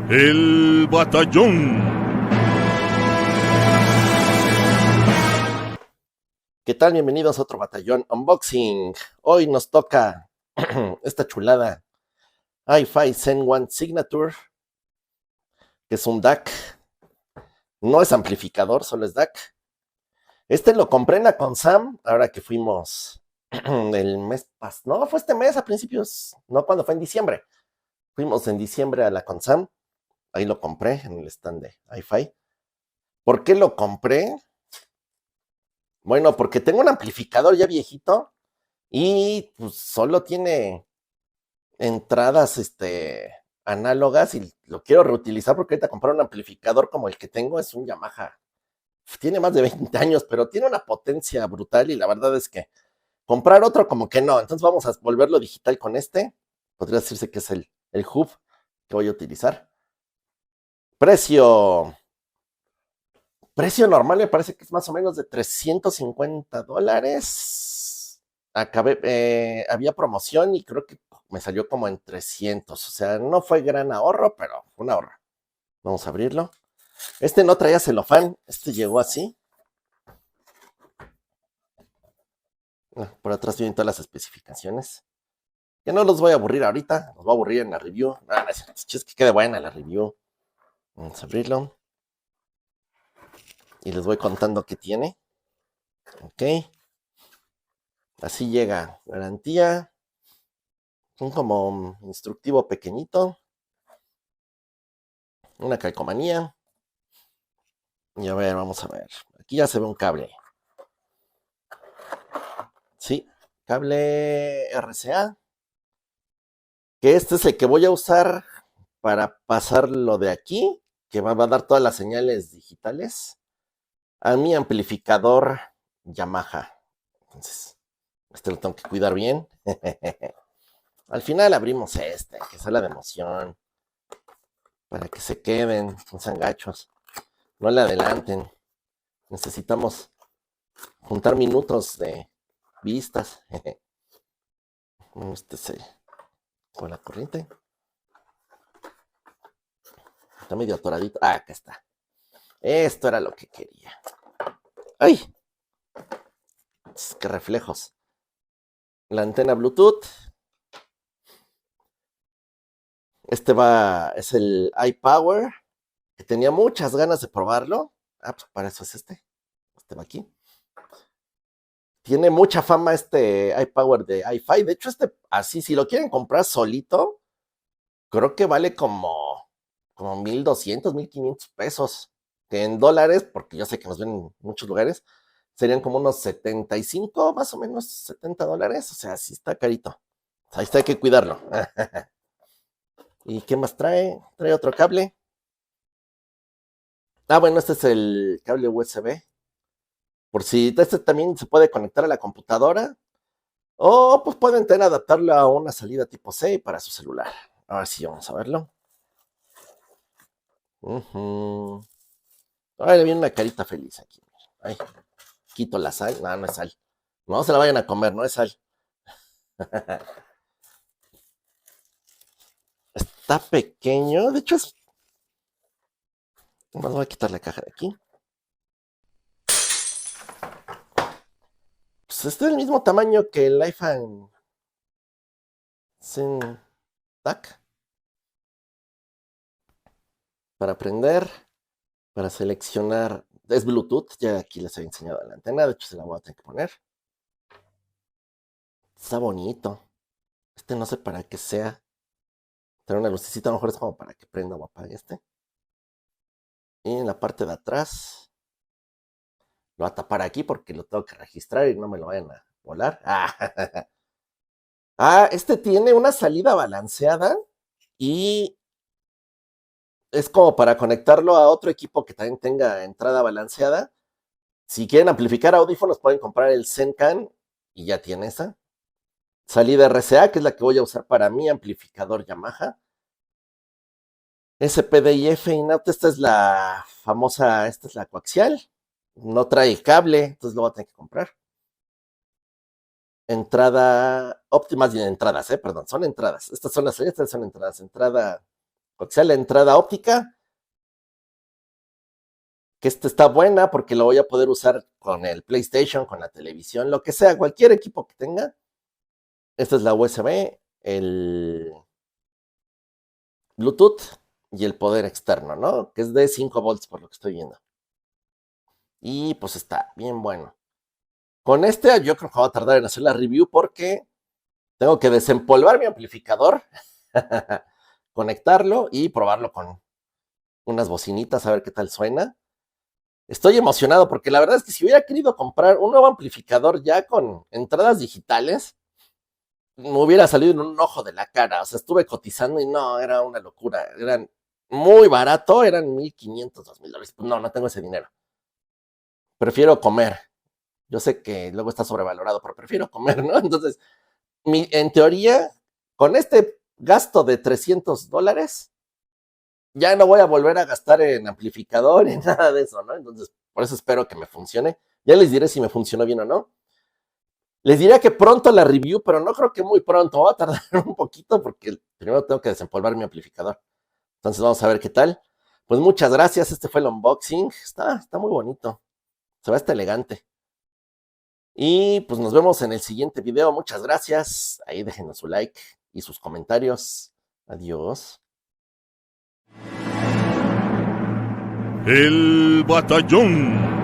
El Batallón. ¿Qué tal? Bienvenidos a otro Batallón Unboxing. Hoy nos toca esta chulada Hi-Fi Zen One Signature, que es un DAC. No es amplificador, solo es DAC. Este lo compré en la Consam, ahora que fuimos el mes pasado. No, fue este mes a principios, no, cuando fue en diciembre. Fuimos en diciembre a la Consam, ahí lo compré en el stand de Hi-Fi. ¿Por qué lo compré? Bueno, porque tengo un amplificador ya viejito y pues, solo tiene entradas análogas y lo quiero reutilizar porque ahorita comprar un amplificador como el que tengo es un Yamaha. Tiene más de 20 años, pero tiene una potencia brutal y la verdad es que comprar otro como que no. Entonces vamos a volverlo digital con este. Podría decirse que es el hub que voy a utilizar. Precio. Precio normal me parece que es más o menos de $350. Había promoción y creo que me salió como en 300. O sea, no fue gran ahorro, pero fue un ahorro. Vamos a abrirlo. Este no traía celofán, este llegó así. Por atrás vienen todas las especificaciones. Que no los voy a aburrir ahorita, los voy a aburrir en la review. Es que quede buena la review. Vamos a abrirlo. Y les voy contando qué tiene. Ok. Así llega. Garantía. Un como instructivo pequeñito. Una calcomanía. Y a ver, vamos a ver. Aquí ya se ve un cable. Sí, cable RCA. Que este es el que voy a usar para pasarlo de aquí, que va a dar todas las señales digitales, a mi amplificador Yamaha. Entonces, este lo tengo que cuidar bien. Al final abrimos que es la de emoción, para que se queden, no sean gachos, no le adelanten. Necesitamos juntar minutos de vistas. Este es con la corriente. Está medio atoradito. Ah, acá está. Esto era lo que quería. ¡Ay! ¡Qué reflejos! La antena Bluetooth. Es el iPower, que tenía muchas ganas de probarlo. Ah, pues para eso es este. Este va aquí. Tiene mucha fama este iPower de Hi-Fi. De hecho, así, si lo quieren comprar solito, creo que vale como 1,200, 1,500 pesos. Que en dólares, porque yo sé que nos ven en muchos lugares, serían como unos 75, más o menos $70. O sea, sí está carito. Ahí está, hay que cuidarlo. ¿Y qué más trae? Trae otro cable. Ah, bueno, este es el cable USB. Por si este también se puede conectar a la computadora. O pues pueden tener adaptarlo a una salida tipo C para su celular. A ver si vamos a verlo. Ahora viene una carita feliz aquí. Ay, quito la sal. No, no es sal. No se la vayan a comer, no es sal. Está pequeño. De hecho, Más voy a quitar la caja de aquí. Pues es del mismo tamaño que el iPhone Zen DAC. Para prender, para seleccionar. Es Bluetooth, ya aquí les había enseñado la antena, de hecho se la voy a tener que poner. Está bonito. No sé para qué sea. Tener una lucecita, a lo mejor es como para que prenda o apague Y en la parte de atrás, lo voy a tapar aquí porque lo tengo que registrar y no me lo vayan a volar. Este tiene una salida balanceada y es como para conectarlo a otro equipo que también tenga entrada balanceada. Si quieren amplificar audífonos, pueden comprar el Zencan y ya tiene esa. Salida RCA, que es la que voy a usar para mi amplificador Yamaha. SPDIF Inauto, esta es la famosa, esta es la coaxial. No trae cable, entonces lo voy a tener que comprar. Entrada óptimas y entradas, perdón, son entradas. Estas son las salidas, estas son entradas. Entrada o sea la entrada óptica, que esta está buena porque lo voy a poder usar con el PlayStation, con la televisión, lo que sea, cualquier equipo que tenga. Esta es la USB, el Bluetooth y el poder externo, ¿no? Que es de 5 volts por lo que estoy viendo. Y pues está bien bueno. Con este yo creo que voy a tardar en hacer la review porque tengo que desempolvar mi amplificador, conectarlo y probarlo con unas bocinitas a ver qué tal suena. Estoy emocionado porque la verdad es que si hubiera querido comprar un nuevo amplificador ya con entradas digitales, me hubiera salido en un ojo de la cara. O sea, estuve cotizando y no, era una locura. Eran muy barato, eran $1,500, $2,000. Pues no tengo ese dinero. Prefiero comer. Yo sé que luego está sobrevalorado, pero prefiero comer, ¿no? Entonces, en teoría, con este gasto de $300, ya no voy a volver a gastar en amplificador ni nada de eso, ¿no? Entonces, por eso espero que me funcione. Ya les diré si me funcionó bien o no. Les diría que pronto la review, pero no creo que muy pronto. Va a tardar un poquito porque primero tengo que desempolvar mi amplificador. Entonces vamos a ver qué tal. Pues muchas gracias. Este fue el unboxing. Está muy bonito. Se ve hasta elegante. Y pues nos vemos en el siguiente video. Muchas gracias. Ahí déjenos su like y sus comentarios. Adiós. El batallón.